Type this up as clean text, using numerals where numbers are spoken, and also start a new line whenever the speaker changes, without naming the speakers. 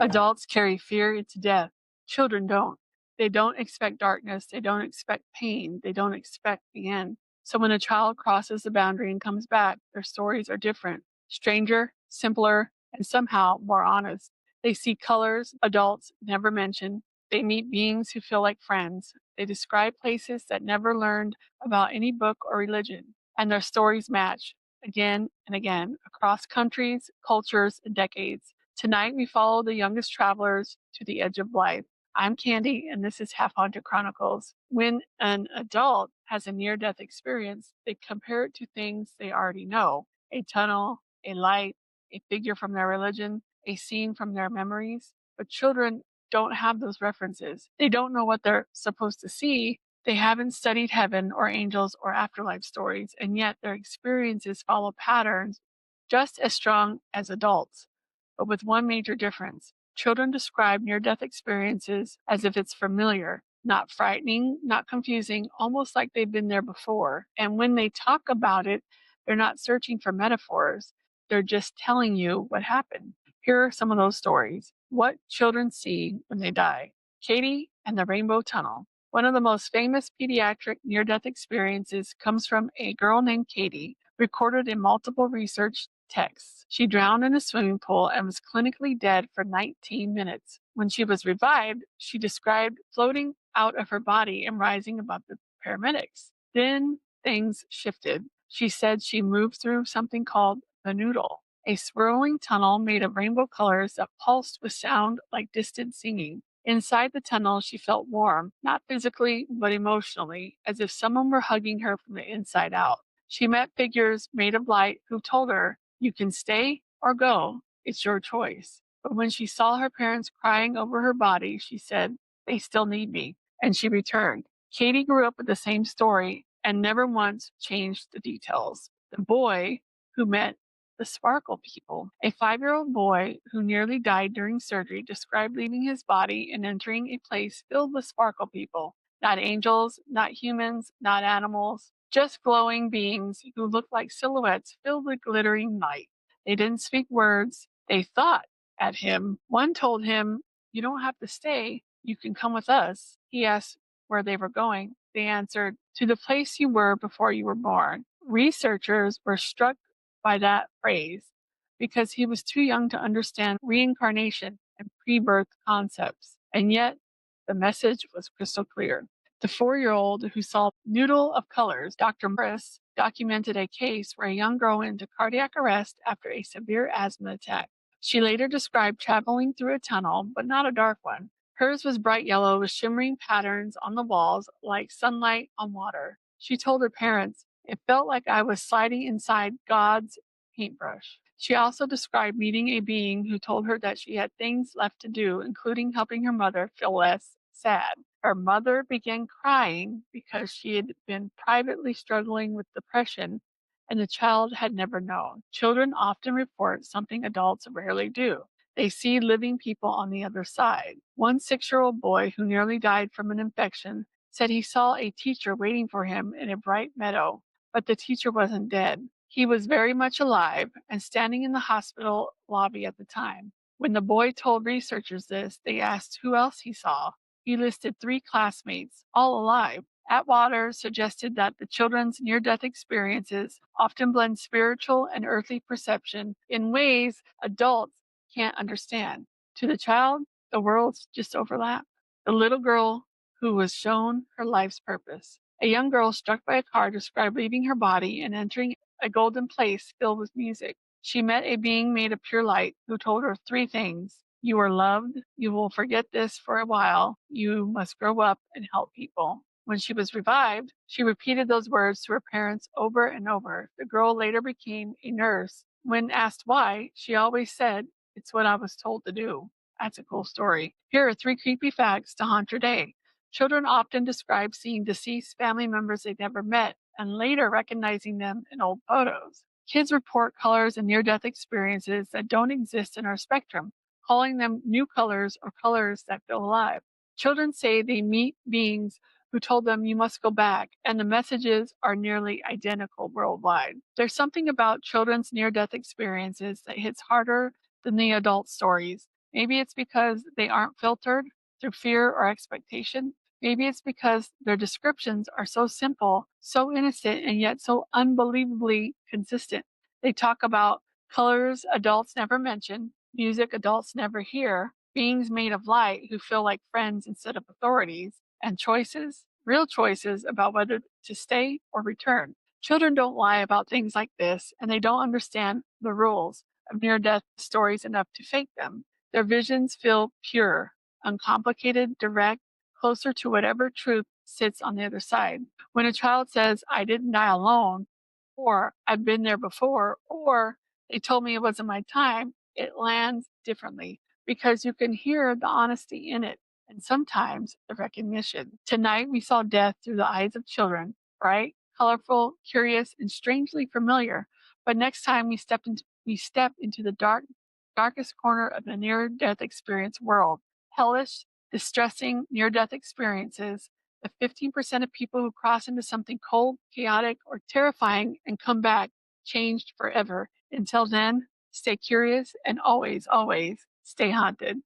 Adults carry fear into death. Children don't. They don't expect darkness. They don't expect pain. They don't expect the end. So when a child crosses the boundary and comes back, their stories are different, stranger, simpler, and somehow more honest. They see colors adults never mention. They meet beings who feel like friends. They describe places that never learned about any book or religion. And their stories match again and again across countries, cultures, and decades. Tonight, we follow the youngest travelers to the edge of life. I'm Candy, and this is Half Haunted Chronicles. When an adult has a near death experience, they compare it to things they already know: a tunnel, a light, a figure from their religion, a scene from their memories. But children don't have those references. They don't know what they're supposed to see. They haven't studied heaven or angels or afterlife stories, and yet their experiences follow patterns just as strong as adults, but with one major difference. Children describe near death experiences as if it's familiar, not frightening, not confusing, almost like they've been there before. And when they talk about it, they're not searching for metaphors, they're just telling you what happened. Here are some of those stories. What children see when they die. Katie and the Rainbow Tunnel. One of the most famous pediatric near death experiences comes from a girl named Katie, recorded in multiple research texts. She drowned in a swimming pool and was clinically dead for 19 minutes. When she was revived, she described floating out of her body and rising above the paramedics. Then things shifted. She said she moved through something called the noodle, a swirling tunnel made of rainbow colors that pulsed with sound like distant singing. Inside the tunnel, she felt warm, not physically, but emotionally, as if someone were hugging her from the inside out. She met figures made of light who told her, "You can stay or go. It's your choice." But when she saw her parents crying over her body, she said, "They still need me." And she returned. Katie grew up with the same story and never once changed the details. The boy who met the Sparkle People. A 5-year-old boy who nearly died during surgery described leaving his body and entering a place filled with Sparkle People. Not angels, not humans, not animals, just glowing beings who looked like silhouettes filled with glittering light. They didn't speak words, they thought at him. One told him, "You don't have to stay, you can come with us." He asked where they were going. They answered, "To the place you were before you were born." Researchers were struck by that phrase because he was too young to understand reincarnation and pre-birth concepts. And yet, the message was crystal clear. The 4-year-old who saw Noodle of Colors, Dr. Morris, documented a case where a young girl went into cardiac arrest after a severe asthma attack. She later described traveling through a tunnel, but not a dark one. Hers was bright yellow with shimmering patterns on the walls like sunlight on water. She told her parents, "It felt like I was sliding inside God's paintbrush." She also described meeting a being who told her that she had things left to do, including helping her mother feel less sad. Her mother began crying because she had been privately struggling with depression and the child had never known. Children often report something adults rarely do. They see living people on the other side. One 6-year-old boy who nearly died from an infection said he saw a teacher waiting for him in a bright meadow, but the teacher wasn't dead. He was very much alive and standing in the hospital lobby at the time. When the boy told researchers this, they asked who else he saw. He listed 3 classmates, all alive. Atwater suggested that the children's near death experiences often blend spiritual and earthly perception in ways adults can't understand. To the child, the worlds just overlap. The little girl who was shown her life's purpose. A young girl struck by a car described leaving her body and entering a golden place filled with music. She met a being made of pure light who told her 3 things. You are loved. You will forget this for a while. You must grow up and help people. When she was revived, she repeated those words to her parents over and over. The girl later became a nurse. When asked why, she always said, "It's what I was told to do." That's a cool story. Here are 3 creepy facts to haunt your day. Children often describe seeing deceased family members they never met and later recognizing them in old photos. Kids report colors and near-death experiences that don't exist in our spectrum, calling them new colors or colors that feel alive. Children say they meet beings who told them you must go back, and the messages are nearly identical worldwide. There's something about children's near-death experiences that hits harder than the adult stories. Maybe it's because they aren't filtered through fear or expectation. Maybe it's because their descriptions are so simple, so innocent, and yet so unbelievably consistent. They talk about colors adults never mention, music adults never hear, beings made of light who feel like friends instead of authorities, and choices, real choices about whether to stay or return. Children don't lie about things like this, and they don't understand the rules of near death stories enough to fake them. Their visions feel pure, uncomplicated, direct, closer to whatever truth sits on the other side. When a child says, I didn't die alone, or I've been there before, or they told me it wasn't my time, it lands differently because you can hear the honesty in it and sometimes the recognition. Tonight, we saw death through the eyes of children, bright, colorful, curious, and strangely familiar. But next time we step into the darkest corner of the near death experience world, hellish, distressing near death experiences, the 15% of people who cross into something cold, chaotic, or terrifying and come back changed forever. Until then, stay curious and always, always stay haunted.